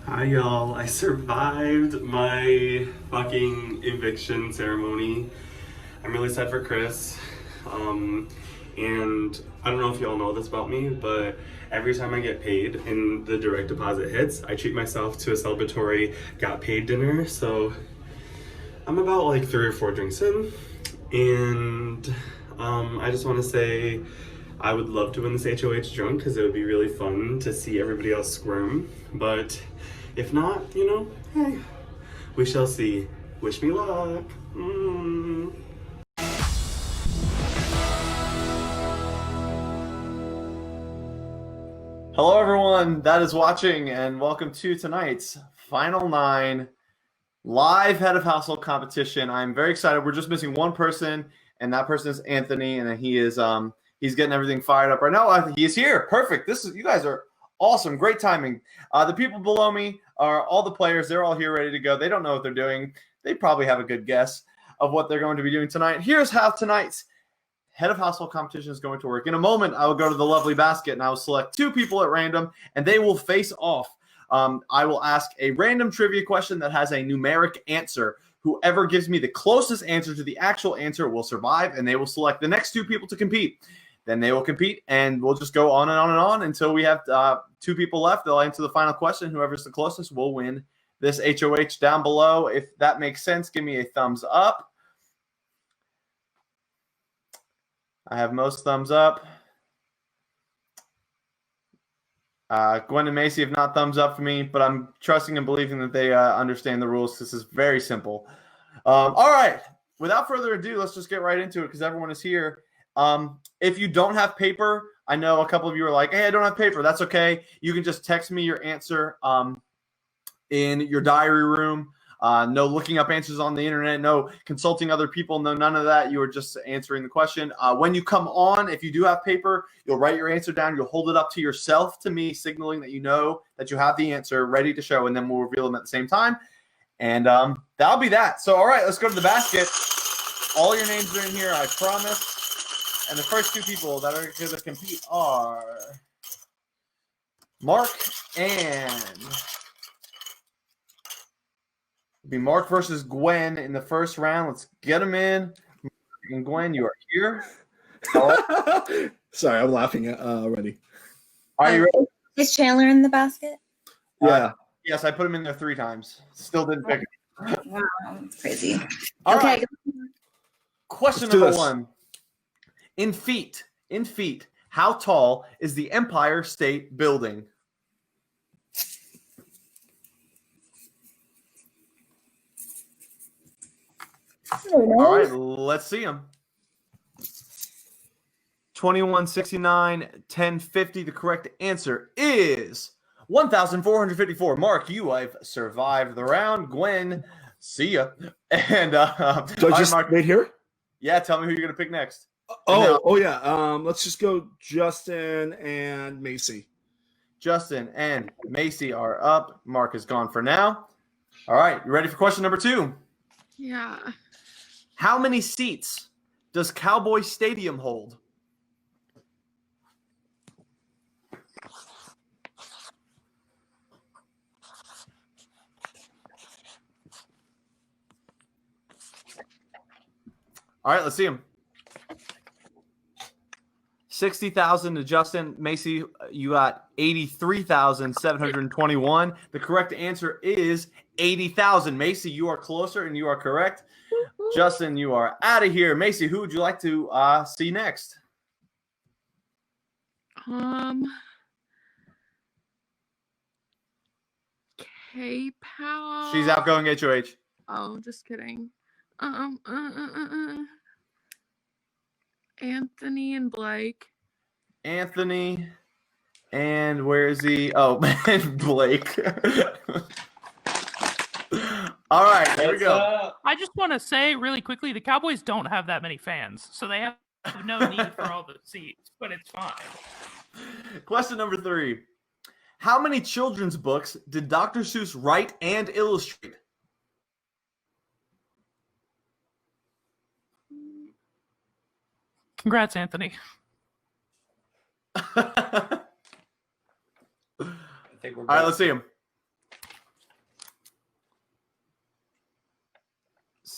Hi y'all, I survived my fucking eviction ceremony. I'm really sad for Chris. And I don't know if y'all know this about me, but every time I get paid and the direct deposit hits, I treat myself to a celebratory got paid dinner. So I'm about like 3 or 4 drinks in, and I just want to say I would love to win this HOH drunk because it would be really fun to see everybody else squirm. But if not, hey, we shall see. Wish me luck. Hello, everyone that is watching, and welcome to tonight's Final 9 live head of household competition. I'm very excited. We're just missing one person, and that person is Anthony, and he is he's getting everything fired up right now. He is here. Perfect. You guys are awesome. Great timing. The people below me are all the players. They're all here ready to go. They don't know what they're doing. They probably have a good guess of what they're going to be doing tonight. Here's how tonight's head of household competition is going to work. In a moment, I will go to the lovely basket and I will select 2 people at random, and they will face off. I will ask a random trivia question that has a numeric answer. Whoever gives me the closest answer to the actual answer will survive, and they will select the next 2 people to compete. Then they will compete, and we'll just go on and on and on until we have 2 people left. They'll answer the final question. Whoever's the closest will win this HOH. Down below, if that makes sense, give me a thumbs up. I have most thumbs up. Gwen and Macy have not thumbs up for me, but I'm trusting and believing that they understand the rules. This is very simple. All right. Without further ado, let's just get right into it because everyone is here. If you don't have paper, I know a couple of you are like, hey, I don't have paper. That's okay. You can just text me your answer in your diary room. No looking up answers on the internet, no consulting other people, no none of that. You are just answering the question. When you come on, if you do have paper, you'll write your answer down. You'll hold it up to yourself, to me, signaling that you know that you have the answer ready to show, and then we'll reveal them at the same time. And that'll be that. So, all right, let's go to the basket. All your names are in here, I promise. And the first 2 people that are going to compete are Mark and... Be Mark versus Gwen in the first round. Let's get them in. And Gwen, you are here. Sorry, I'm laughing already. Are you ready? Is Chandler in the basket? Yeah. Yes, I put him in there 3 times. Still didn't pick him. Wow, that's crazy. All Okay. right. Question number 1. In feet, how tall is the Empire State Building? All right, let's see them. 2169, 1050. The correct answer is 1,454. Mark, you have survived the round. Gwen, see ya. And Do I just Mark, wait here? Yeah, tell me who you're gonna pick next. Yeah. Let's just go Justin and Macy. Justin and Macy are up. Mark is gone for now. All right, you ready for question number 2? Yeah. How many seats does Cowboy Stadium hold? All right, let's see them. 60,000 to Justin. Macy, you got 83,721. The correct answer is 80,000. Macy, you are closer and you are correct. Justin, you are out of here. Macy, who would you like to see next? K-Pow. She's outgoing HOH. Oh, just kidding. Anthony and Blake. Anthony, and where is he? Oh, man, Blake. All right, here we go. I just want to say really quickly, the Cowboys don't have that many fans, so they have no need for all the seats, but it's fine. Question number 3. How many children's books did Dr. Seuss write and illustrate? Congrats, Anthony. I think we're All right, let's see him.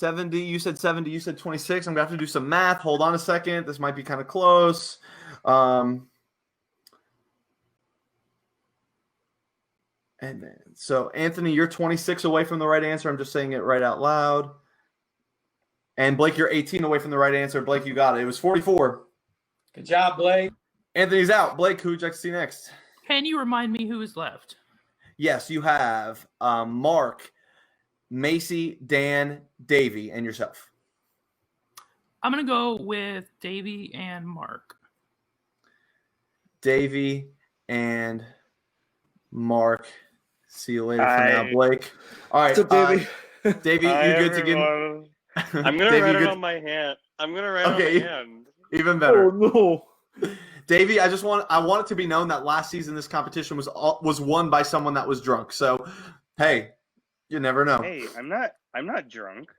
70. You said 70. You said 26. I'm going to have to do some math. Hold on a second. This might be kind of close. And then, so Anthony, you're 26 away from the right answer. I'm just saying it right out loud. And Blake, you're 18 away from the right answer. Blake, you got it. It was 44. Good job, Blake. Anthony's out. Blake, who would you like to see next? Can you remind me who is left? Yes, you have Mark, Macy, Dan, Davey, and yourself. I'm going to go with Davey and Mark. Davey and Mark. See you later for now, Blake. All right, What's up, Davey? Davey, you good to get? I'm gonna write it on my hand. I'm gonna write it on my hand. Even better. Oh no, Davey, I want it to be known that last season this competition was won by someone that was drunk. So, hey, you never know. Hey, I'm not drunk.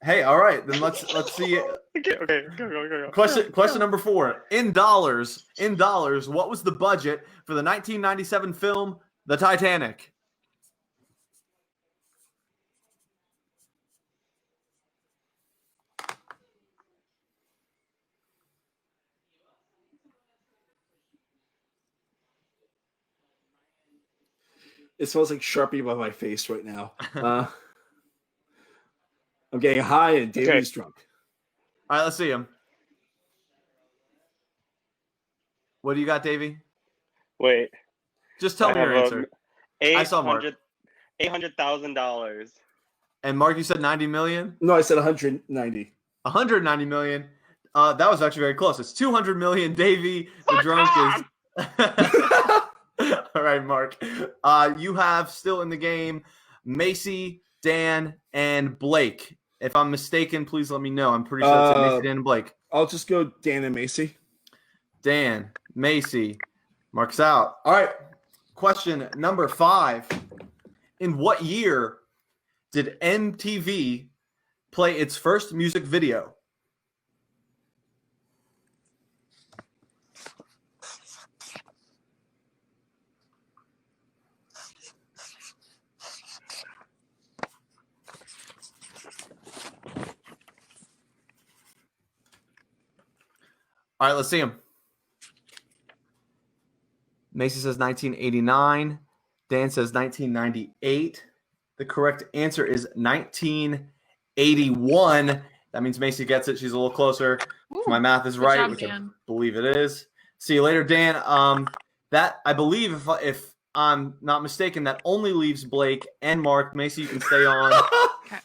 Hey, all right, then let's see it. Okay, go. Question number 4. In dollars, what was the budget for the 1997 film The Titanic? it smells like Sharpie by my face right now. I'm getting high and Davey's drunk. All right, let's see him. What do you got, Davey? Wait. Just tell me your answer. I saw Mark. $800,000. And Mark, you said 90 million? No, I said 190. 190 million. That was actually very close. It's 200 million. Davey, the drunk is. All right, Mark. You have still in the game Macy, Dan, and Blake. If I'm mistaken, please let me know. I'm pretty sure it's Macy, Dan, and Blake. I'll just go Dan and Macy. Dan, Macy, Mark's out. All right. Question number 5. In what year did MTV play its first music video? All right, let's see them. Macy says 1989. Dan says 1998. The correct answer is 1981. That means Macy gets it. She's a little closer. Ooh, My math is good right, job, which I Dan. believe it is. See you later, Dan. That I believe, if I'm not mistaken, that only leaves Blake and Mark. Macy, you can stay on. Okay.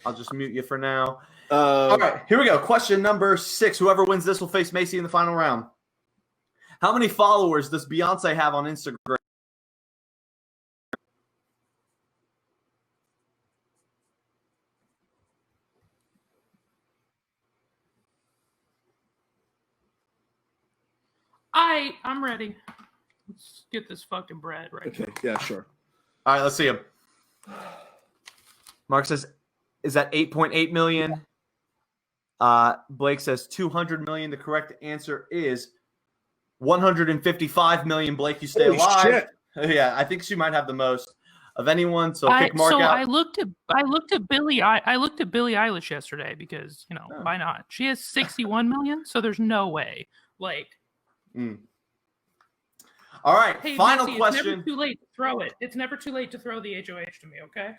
I'll just mute you for now. All right, here we go. Question number 6. Whoever wins this will face Macy in the final round. How many followers does Beyonce have on Instagram? I'm ready. Let's get this fucking bread right. Okay, yeah, sure. All right, let's see him. Mark says, is that 8.8 million? Blake says 200 million. The correct answer is 155 million. Blake, you stay Holy alive. shit. Yeah, I think she might have the most of anyone. So kick Mark so out. I looked at Billie Eilish yesterday because Oh. why not? She has 61 million, so there's no way. Like, All right, hey, final Macy, question. It's never too late to throw it. It's never too late to throw the HOH to me. Okay.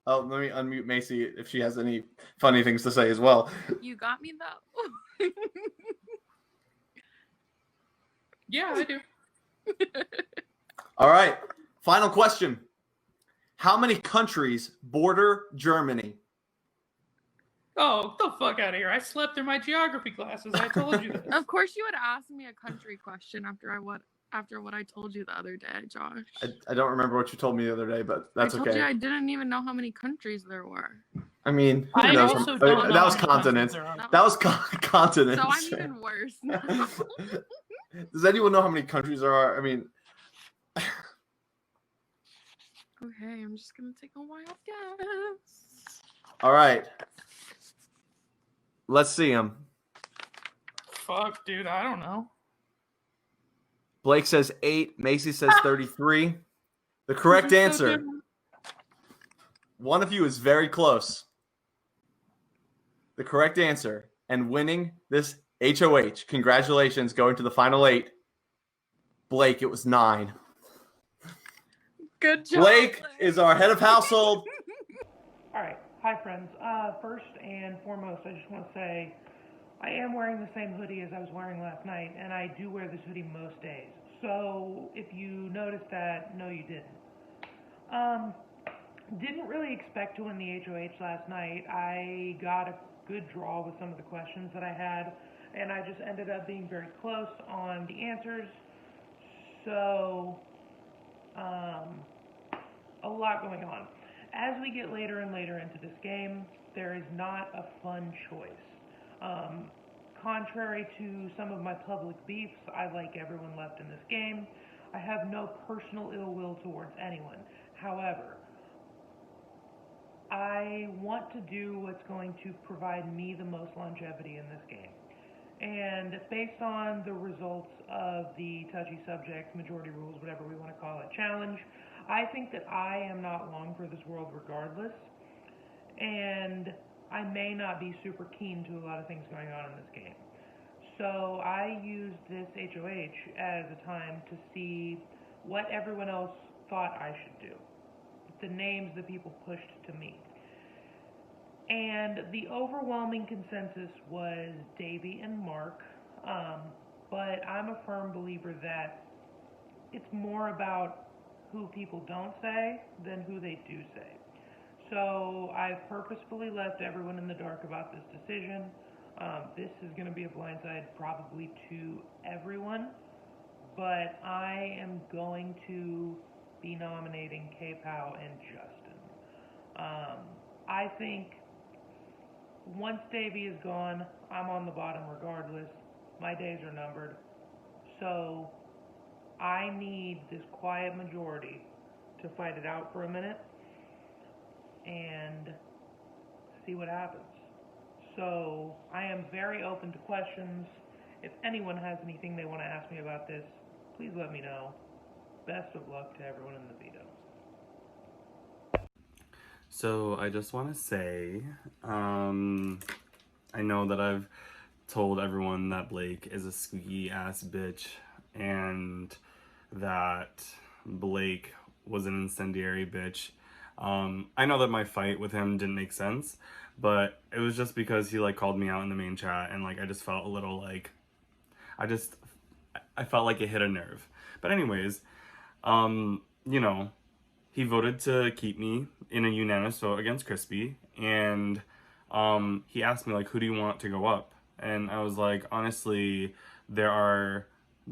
Oh, let me unmute Macy if she has any funny things to say as well. You got me though. Yeah, I do. All right, final question. How many countries border Germany? Oh, the fuck out of here! I slept through my geography classes. I told you this. Of course, you would ask me a country question after what I told you the other day, Josh. I don't remember what you told me the other day, but that's I told okay. you I didn't even know how many countries there were. I mean, who I knows? also don't know That was how many countries continents. there are. That was continents. So I'm even worse now. Does anyone know how many countries there are? I mean, Okay, I'm just gonna take a wild guess. all right. Let's see them. Fuck, dude, I don't know. Blake says 8. Macy says 33. The correct answer one of you is very close. The correct answer and winning this HOH. Congratulations, going to the final 8. Blake, it was 9. Good job. Blake is our head of household. All right. Hi, friends. First and foremost, I just want to say I am wearing the same hoodie as I was wearing last night, and I do wear this hoodie most days. So if you noticed that, no, you didn't. Didn't really expect to win the HOH last night. I got a good draw with some of the questions that I had, and I just ended up being very close on the answers. So, a lot going on. As we get later and later into this game, there is not a fun choice. Contrary to some of my public beefs, I like everyone left in this game. I have no personal ill will towards anyone. However, I want to do what's going to provide me the most longevity in this game. And based on the results of the touchy subject, majority rules, whatever we want to call it, challenge, I think that I am not long for this world regardless. And I may not be super keen to a lot of things going on in this game. So I used this HOH as a time to see what everyone else thought I should do. The names that people pushed to me. And the overwhelming consensus was Davey and Mark, but I'm a firm believer that it's more about who people don't say than who they do say. So I've purposefully left everyone in the dark about this decision. This is going to be a blindside probably to everyone, but I am going to be nominating K-Pow and Justin. I think once Davey is gone, I'm on the bottom regardless. My days are numbered. So I need this quiet majority to fight it out for a minute and see what happens. So I am very open to questions. If anyone has anything they want to ask me about this, please let me know. Best of luck to everyone in the veto. So I just want to say, I know that I've told everyone that Blake is a squeaky ass bitch and that Blake was an incendiary bitch. I know that my fight with him didn't make sense, but it was just because he like called me out in the main chat and like I just felt a little like I felt like it hit a nerve. But anyways, you know, he voted to keep me in a unanimous vote against Crispy, and he asked me like, who do you want to go up? And I was like, honestly, there are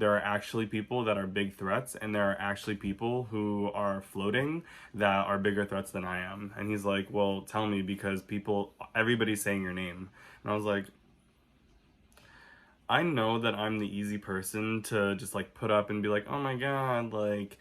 actually people that are big threats, and there are actually people who are floating that are bigger threats than I am. And he's like, well, tell me, because everybody's saying your name. And I was like, I know that I'm the easy person to just like put up and be like, oh my god, like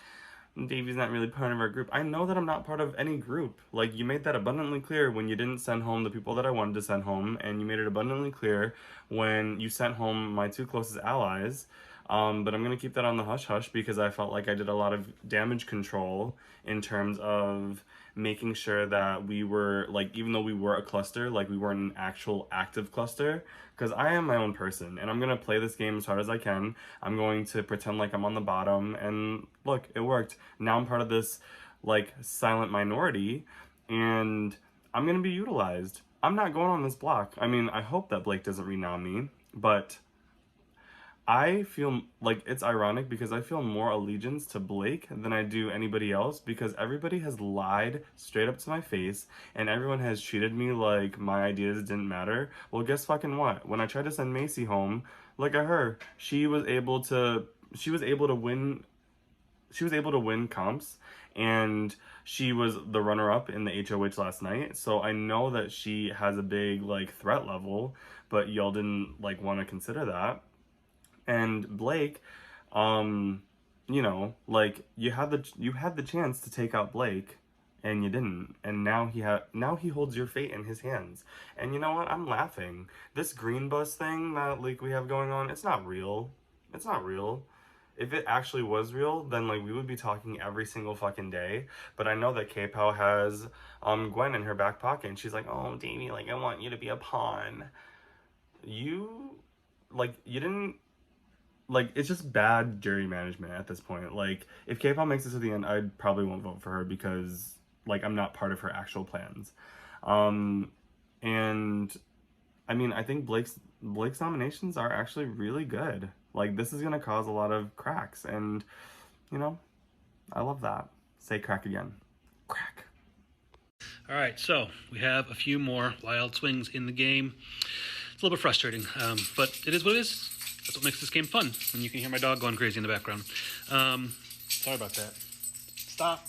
Davey's not really part of our group. I know that I'm not part of any group. Like, you made that abundantly clear when you didn't send home the people that I wanted to send home, and you made it abundantly clear when you sent home my 2 closest allies. But I'm going to keep that on the hush-hush because I felt like I did a lot of damage control in terms of making sure that we were, like, even though we were a cluster, like, we weren't an actual active cluster. Because I am my own person, and I'm going to play this game as hard as I can. I'm going to pretend like I'm on the bottom, and look, it worked. Now I'm part of this, like, silent minority, and I'm going to be utilized. I'm not going on this block. I mean, I hope that Blake doesn't renom me, but I feel like it's ironic because I feel more allegiance to Blake than I do anybody else, because everybody has lied straight up to my face and everyone has treated me like my ideas didn't matter. Well, guess fucking what? When I tried to send Macy home, look at her. She was able to win comps, and she was the runner-up in the HOH last night. So I know that she has a big like threat level, but y'all didn't like want to consider that. And Blake, you know, like you had the chance to take out Blake, and you didn't. And now he holds your fate in his hands. And you know what? I'm laughing. This green bus thing that like we have going on, it's not real. It's not real. if it actually was real, then like we would be talking every single fucking day. But I know that K-Pow has Gwen in her back pocket, and she's like, oh, Davey, like I want you to be a pawn. You didn't, like, it's just bad jury management at this point. Like, if K-Pop makes it to the end, I probably won't vote for her because, like, I'm not part of her actual plans. And I mean, I think Blake's nominations are actually really good. Like, this is gonna cause a lot of cracks, and you know, I love that. Say crack again. Crack. All right, so we have a few more wild swings in the game. It's a little bit frustrating, but it is what it is. That's what makes this game fun, and you can hear my dog going crazy in the background. Sorry about that. Stop.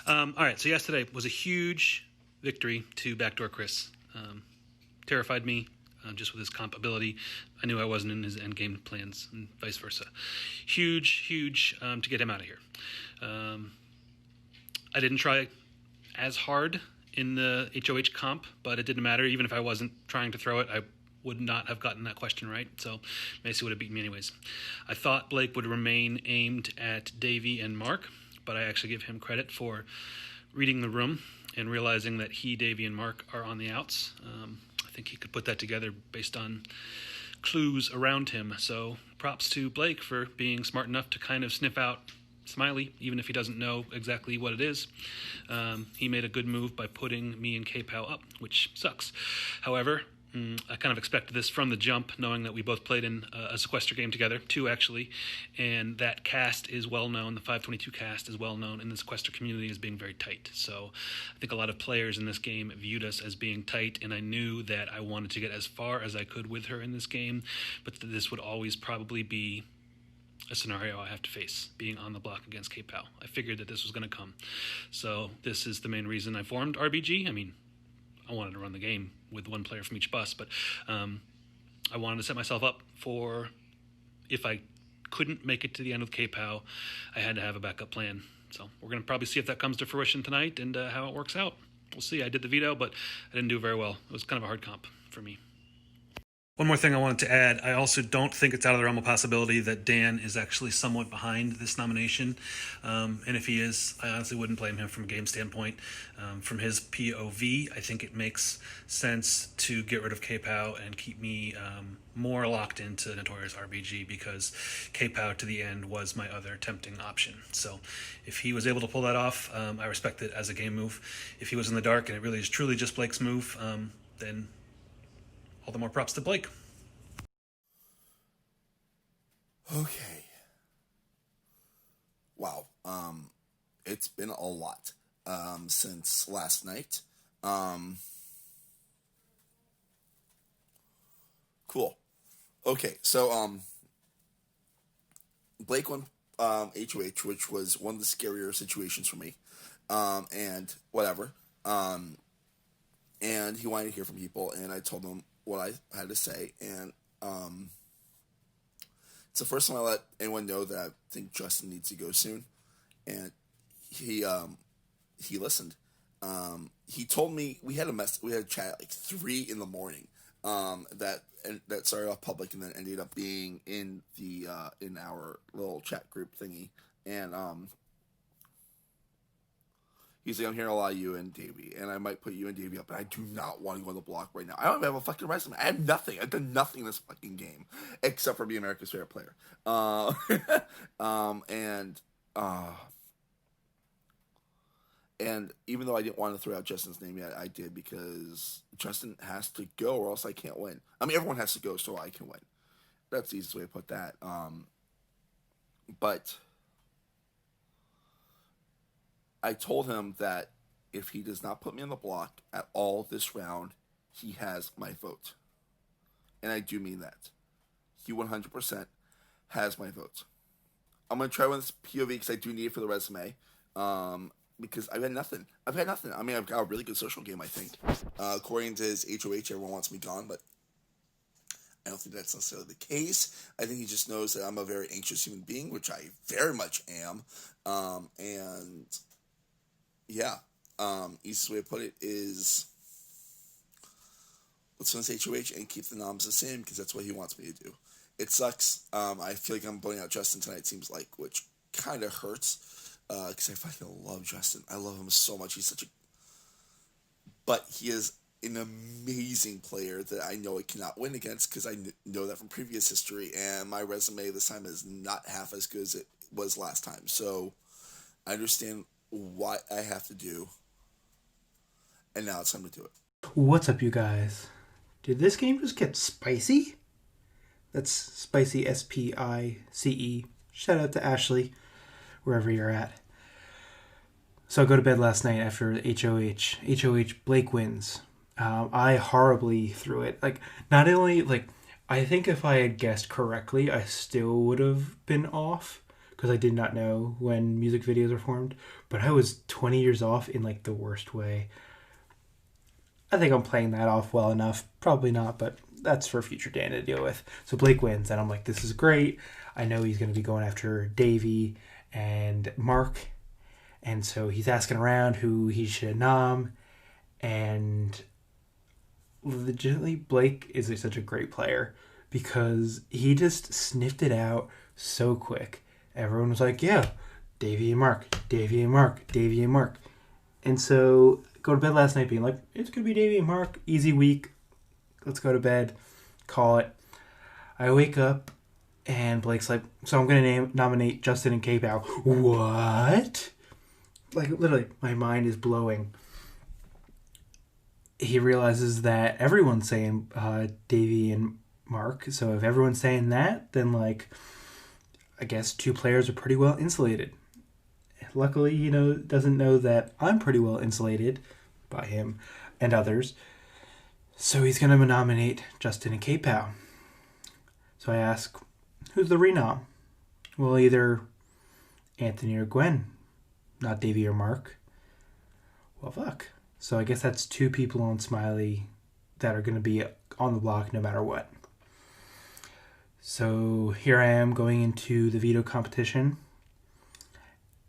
All right, so yesterday was a huge victory to Backdoor Chris. Terrified me just with his comp ability. I knew I wasn't in his endgame plans, and vice versa. Huge to get him out of here. I didn't try as hard in the HOH comp, but it didn't matter. Even if I wasn't trying to throw it, I would not have gotten that question right, so Macy would have beaten me anyways. I thought Blake would remain aimed at Davey and Mark, but I actually give him credit for reading the room and realizing that he, Davey, and Mark are on the outs. I think he could put that together based on clues around him, so props to Blake for being smart enough to kind of sniff out Smiley, even if he doesn't know exactly what it is. He made a good move by putting me and K-Pow up, which sucks. However, I kind of expected this from the jump, knowing that we both played in a sequester game together, 2 actually, and that cast is well known, the 522 cast is well known in the sequester community as being very tight. So I think a lot of players in this game viewed us as being tight, and I knew that I wanted to get as far as I could with her in this game, but that this would always probably be a scenario I have to face, being on the block against K-Pow. I figured that this was going to come. So this is the main reason I formed RBG. I mean, I wanted to run the game with one player from each bus, but I wanted to set myself up for if I couldn't make it to the end with K-Pow, I had to have a backup plan. So we're going to probably see if that comes to fruition tonight and how it works out. We'll see. I did the veto, but I didn't do very well. It was kind of a hard comp for me. One more thing I wanted to add, I also don't think it's out of the realm of possibility that Dan is actually somewhat behind this nomination. And if he is, I honestly wouldn't blame him from a game standpoint. From his POV, I think it makes sense to get rid of K-Pow and keep me more locked into Notorious RBG, because K-Pow to the end was my other tempting option. So if he was able to pull that off, I respect it as a game move. If he was in the dark and it really is truly just Blake's move, then all the more props to Blake. Okay. Wow. It's been a lot since last night. Cool. Okay, so Blake won HOH, which was one of the scarier situations for me. And whatever. And he wanted to hear from people, and I told him what I had to say, and it's the first time I let anyone know that I think Justin needs to go soon, and he listened. He told me we had a chat at like 3 a.m. that started off public and then ended up being in the in our little chat group thingy, and he's like, I'm hearing a lot of you and Davey, and I might put you and Davey up, but I do not want to go on the block right now. I don't even have a fucking resume. I have nothing. I've done nothing in this fucking game except for being America's favorite player. And even though I didn't want to throw out Justin's name yet, I did, because Justin has to go or else I can't win. I mean, everyone has to go so I can win. That's the easiest way to put that. But I told him that if he does not put me on the block at all this round, he has my vote. And I do mean that. He 100% has my vote. I'm going to try with this POV because I do need it for the resume. Because I've had nothing. I mean, I've got a really good social game, I think. According to his HOH, everyone wants me gone, but I don't think that's necessarily the case. I think he just knows that I'm a very anxious human being, which I very much am. And yeah, easiest way to put it is let's win this HOH and keep the noms the same, because that's what he wants me to do. it sucks. I feel like I'm voting out Justin tonight, seems like, which kind of hurts because I fucking love Justin. I love him so much. He's such a... But he is an amazing player that I know I cannot win against because I know that from previous history, and my resume this time is not half as good as it was last time. So I understand what I have to do, and now it's time to do it. What's up, you guys? Did this game just get spicy? That's spicy, S-P-I-C-E. Shout out to Ashley, wherever you're at. So I go to bed last night after HOH. HOH, Blake wins. I horribly threw it. Like, not only, like, I think if I had guessed correctly, I still would have been off, because I did not know when music videos were formed, but I was 20 years off in, like, the worst way. I think I'm playing that off well enough. Probably not, but that's for future Dan to deal with. So Blake wins, and I'm like, this is great. I know he's going to be going after Davey and Mark, and so he's asking around who he should nom, and legitimately, Blake is such a great player because he just sniffed it out so quick. Everyone was like, yeah, Davey and Mark, Davey and Mark, Davey and Mark. And so go to bed last night being like, it's going to be Davey and Mark, easy week. Let's go to bed, call it. I wake up and Blake's like, so I'm going to nominate Justin and K-Pow. What? Like, literally, my mind is blowing. He realizes that everyone's saying Davey and Mark. So if everyone's saying that, then, like, I guess two players are pretty well insulated. Luckily, doesn't know that I'm pretty well insulated by him and others. So he's going to nominate Justin and K-Pow. So I ask, who's the renom? Well, either Anthony or Gwen, not Davey or Mark. Well, fuck. So I guess that's two people on Smiley that are going to be on the block no matter what. So here I am going into the veto competition.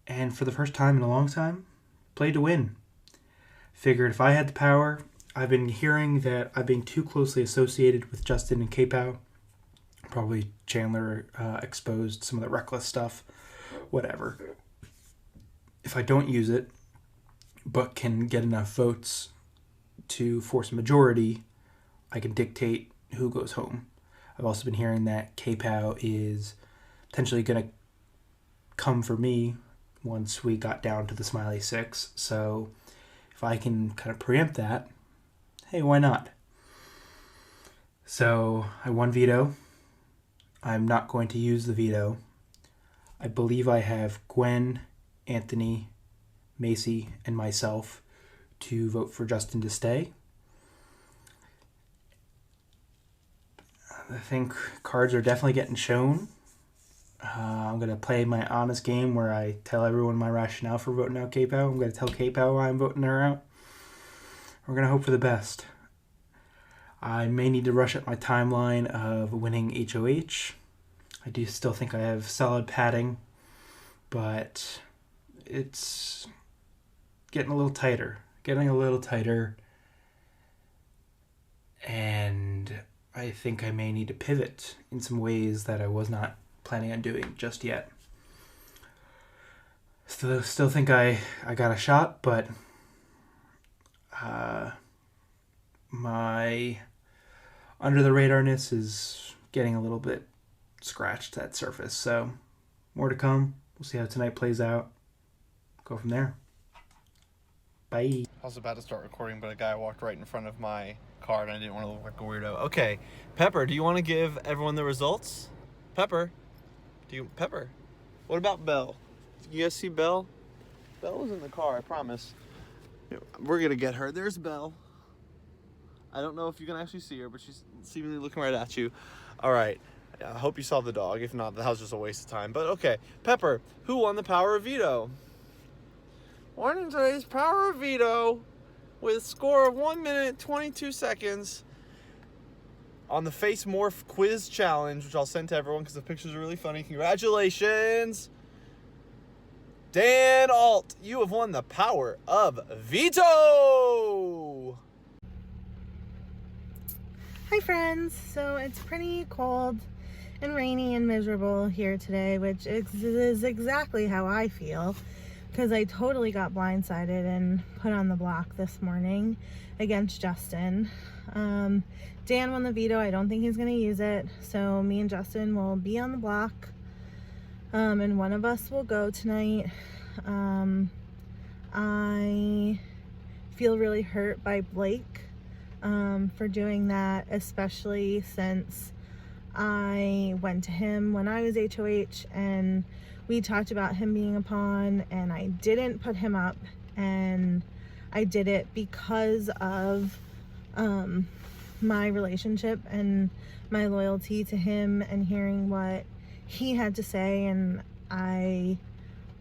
And for the first time in a long time, played to win. Figured if I had the power, I've been hearing that I've been too closely associated with Justin and K-Pow. Probably Chandler exposed some of the reckless stuff. Whatever. If I don't use it, but can get enough votes to force a majority, I can dictate who goes home. I've also been hearing that K-Pow is potentially going to come for me once we got down to the Smiley 6. So if I can kind of preempt that, hey, why not? So I won veto. I'm not going to use the veto. I believe I have Gwen, Anthony, Macy, and myself to vote for Justin to stay. I think cards are definitely getting shown. I'm going to play my honest game where I tell everyone my rationale for voting out K-Pow. I'm going to tell K-Pow why I'm voting her out. We're going to hope for the best. I may need to rush up my timeline of winning HOH. I do still think I have solid padding, but it's getting a little tighter. And I think I may need to pivot in some ways that I was not planning on doing just yet. Still think I got a shot, but my under the radarness is getting a little bit scratched at surface. So more to come. We'll see how tonight plays out. Go from there. Bye. I was about to start recording, but a guy walked right in front of my car, and I didn't want to look like a weirdo. Okay, Pepper, do you want to give everyone the results? Pepper? Pepper? What about Belle? You guys see Belle? Belle was in the car, I promise. We're going to get her. There's Belle. I don't know if you can actually see her, but she's seemingly looking right at you. All right. I hope you saw the dog. If not, that was just a waste of time. But okay, Pepper, who won the power of veto? Winning today's power of veto with a score of 1 minute 22 seconds on the Face Morph quiz challenge, which I'll send to everyone because the pictures are really funny. Congratulations, Dan Alt. You have won the power of veto. Hi friends. So it's pretty cold and rainy and miserable here today, which is exactly how I feel, because I totally got blindsided and put on the block this morning against Justin. Dan won the veto. I don't think he's going to use it, so me and Justin will be on the block, and one of us will go tonight. I feel really hurt by Blake for doing that, especially since I went to him when I was HOH and we talked about him being a pawn, and I didn't put him up, and I did it because of my relationship and my loyalty to him and hearing what he had to say, and I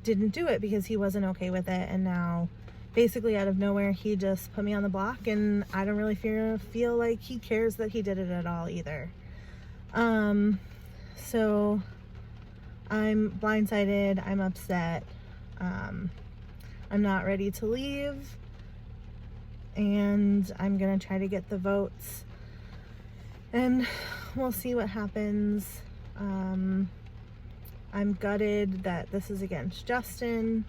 didn't do it because he wasn't okay with it, and now basically out of nowhere he just put me on the block, and I don't really feel like he cares that he did it at all either. So I'm blindsided, I'm upset, I'm not ready to leave, and I'm gonna try to get the votes, and we'll see what happens. I'm gutted that this is against Justin,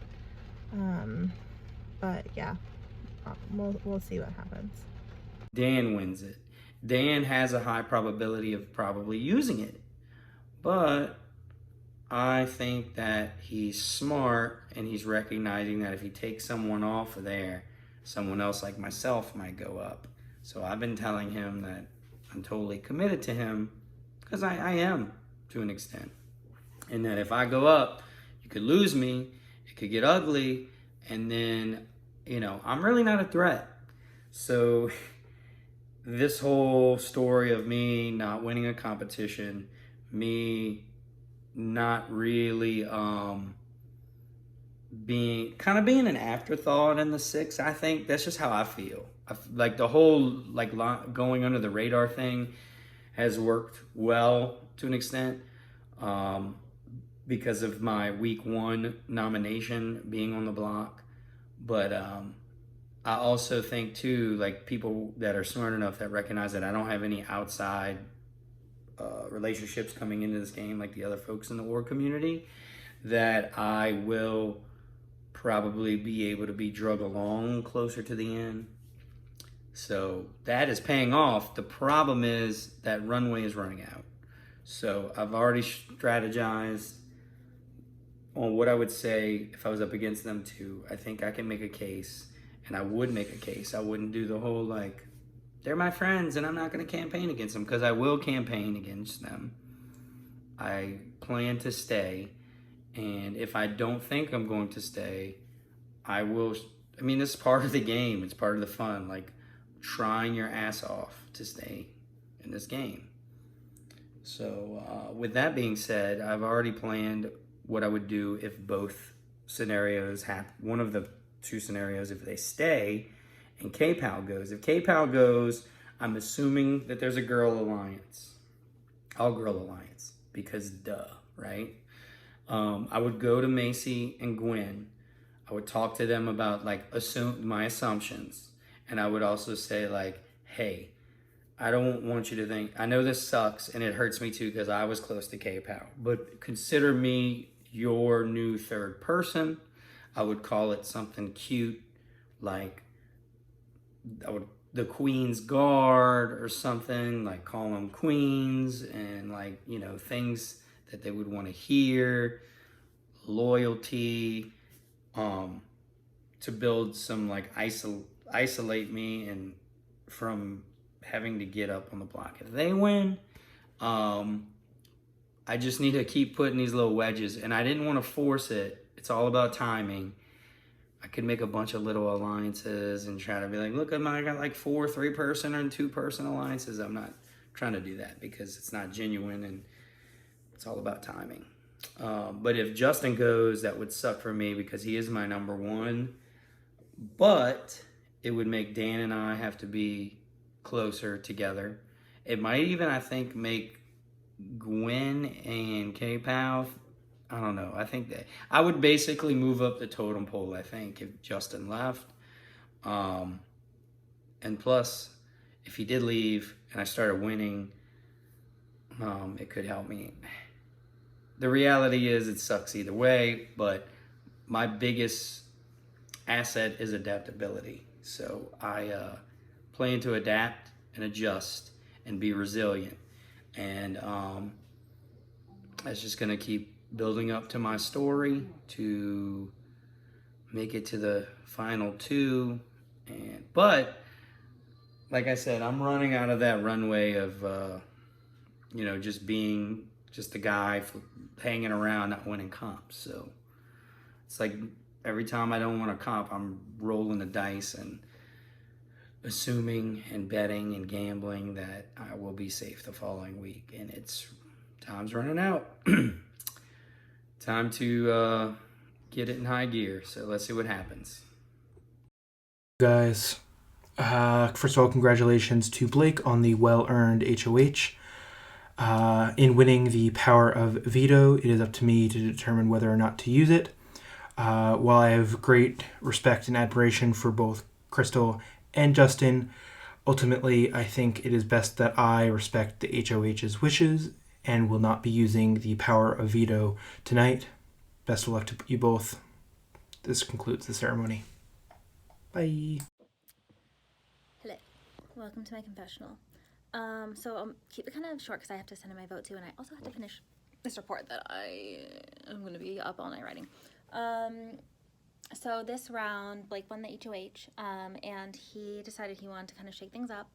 but yeah, we'll see what happens. Dan wins it. Dan has a high probability of probably using it, but I think that he's smart and he's recognizing that if he takes someone off of there, someone else like myself might go up. So I've been telling him that I'm totally committed to him, because I am to an extent, and that if I go up, you could lose me, it could get ugly, and then, you know, I'm really not a threat. So this whole story of me not winning a competition, me not really being an afterthought in the 6, I think that's just how I feel. Like the whole going under the radar thing has worked well to an extent, because of my week 1 nomination being on the block. But I also think too, like, people that are smart enough that recognize that I don't have any outside relationships coming into this game like the other folks in the war community, that I will probably be able to be drug along closer to the end. So that is paying off. The problem is that runway is running out. So I've already strategized on what I would say if I was up against them too. I think I can make a case, and I would make a case. I wouldn't do the whole, like, they're my friends and I'm not going to campaign against them, because I will campaign against them. I plan to stay, and if I don't think I'm going to stay, I will. I mean, it's part of the game. It's part of the fun, like trying your ass off to stay in this game. So with that being said, I've already planned what I would do if both scenarios happen. One of the 2 scenarios, if they stay and K-Pal goes. If K-Pal goes, I'm assuming that there's a girl alliance. All girl alliance, because duh, right? I would go to Macy and Gwen. I would talk to them about, like, my assumptions. And I would also say, like, hey, I don't want you to think, I know this sucks and it hurts me too because I was close to K-Pal, but consider me your new 3rd person. I would call it something cute, like the Queen's Guard or something, like call them Queens, and, like, you know, things that they would want to hear, loyalty, to build some, like, isolate me and from having to get up on the block. If they win, I just need to keep putting these little wedges, and I didn't want to force it. It's all about timing. I could make a bunch of little alliances and try to be like, look, I got like 4 3-person and 2-person alliances. I'm not trying to do that because it's not genuine, and it's all about timing. But if Justin goes, that would suck for me because he is my number 1. But it would make Dan and I have to be closer together. It might even, I think, make Gwen and K-Pal, I don't know. I think that I would basically move up the totem pole, I think, if Justin left. And plus, if he did leave and I started winning, it could help me. The reality is it sucks either way, but my biggest asset is adaptability. So I plan to adapt and adjust and be resilient. And that's just going to keep building up to my story to make it to the final two. But like I said, I'm running out of that runway of, just being just a guy hanging around, not winning comps. So it's like every time I don't want to comp, I'm rolling the dice and assuming and betting and gambling that I will be safe the following week. And time's running out. Time to get it in high gear. So let's see what happens. Guys, first of all, congratulations to Blake on the well-earned HOH. In winning the power of veto, it is up to me to determine whether or not to use it. While I have great respect and admiration for both Crystal and Justin, ultimately I think it is best that I respect the HOH's wishes and will not be using the power of veto tonight. Best of luck to you both. This concludes the ceremony. Bye. Hello. Welcome to my confessional. So I'll keep it kind of short because I have to send in my vote too, and I also have to finish this report that I am going to be up all night writing. So this round, Blake won the HOH, and he decided he wanted to kind of shake things up.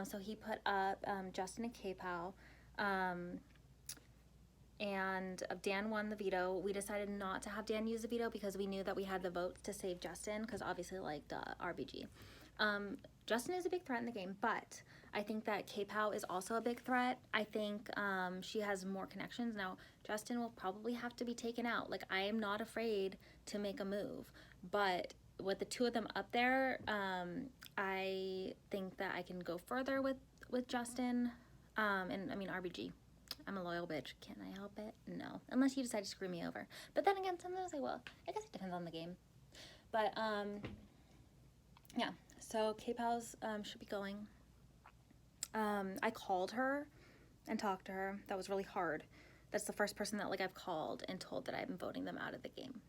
So he put up Justin and K-Pow, and Dan won the veto. We decided not to have Dan use the veto because we knew that we had the votes to save Justin, because obviously liked RBG. Justin is a big threat in the game, but I think that K-Pow is also a big threat. I think she has more connections. Now, Justin will probably have to be taken out. Like, I am not afraid to make a move, but with the two of them up there, I think that I can go further with Justin. And I mean, RBG. I'm a loyal bitch. Can I help it? No. Unless you decide to screw me over. But then again, sometimes I will. I guess it depends on the game. But, yeah. So K-Pow's should be going. I called her and talked to her. That was really hard. That's the first person that I've called and told that I'm voting them out of the game.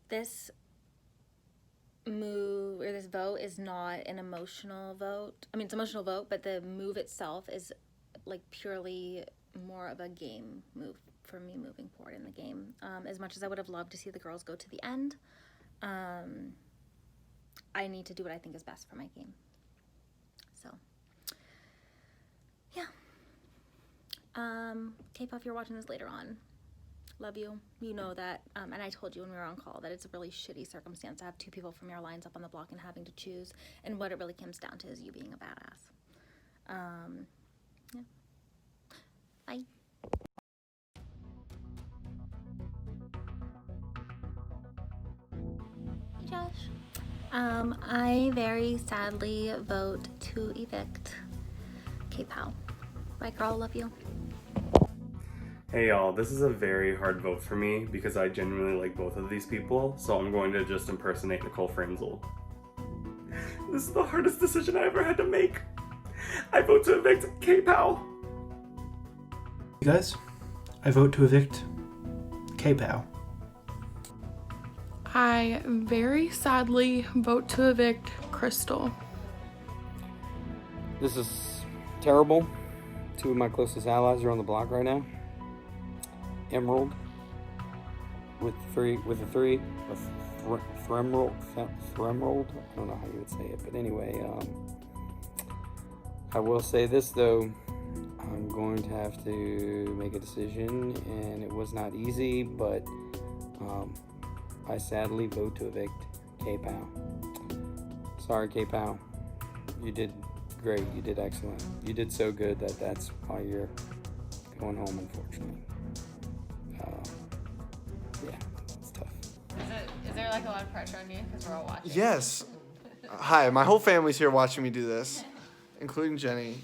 This move or this vote is not an emotional vote. I mean, it's an emotional vote, but the move itself is purely more of a game move for me moving forward in the game. As much as I would have loved to see the girls go to the end, I need to do what I think is best for my game. So, yeah. K-Pop, if you're watching this later on, love you. You know that, and I told you when we were on call that it's a really shitty circumstance to have two people from your lines up on the block and having to choose, and what it really comes down to is you being a badass. Yeah. Bye. Hey, Josh. I very sadly vote to evict K-Pow. Bye, girl. Love you. Hey y'all, this is a very hard vote for me because I genuinely like both of these people, so I'm going to just impersonate Nicole Frenzel. This is the hardest decision I ever had to make. I vote to evict K-Pow. You guys, I vote to evict K-Pow. I very sadly vote to evict Crystal. This is terrible. Two of my closest allies are on the block right now. Emerald with three, Thremerold. I don't know how you would say it, but anyway, I will say this though, I'm going to have to make a decision, and it was not easy, but I sadly vote to evict K-Pow. Sorry, K-Pow. You did great. You did excellent. You did so good that that's why you're going home, unfortunately. Yeah, it's tough. Is there a lot of pressure on you because we're all watching? Yes. Hi, my whole family's here watching me do this, including Jenny.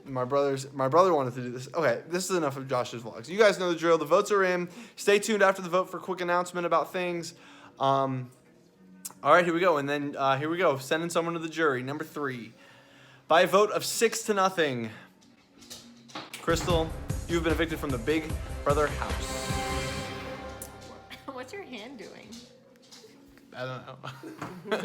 My brother wanted to do this. Okay, this is enough of Josh's vlogs. You guys know the drill. The votes are in. Stay tuned after the vote for a quick announcement about things. All right, here we go. And then here we go. Sending someone to the jury. Number 3. By a vote of 6-0, Crystal, you've been evicted from the Big Brother house. What's your hand doing? I don't know.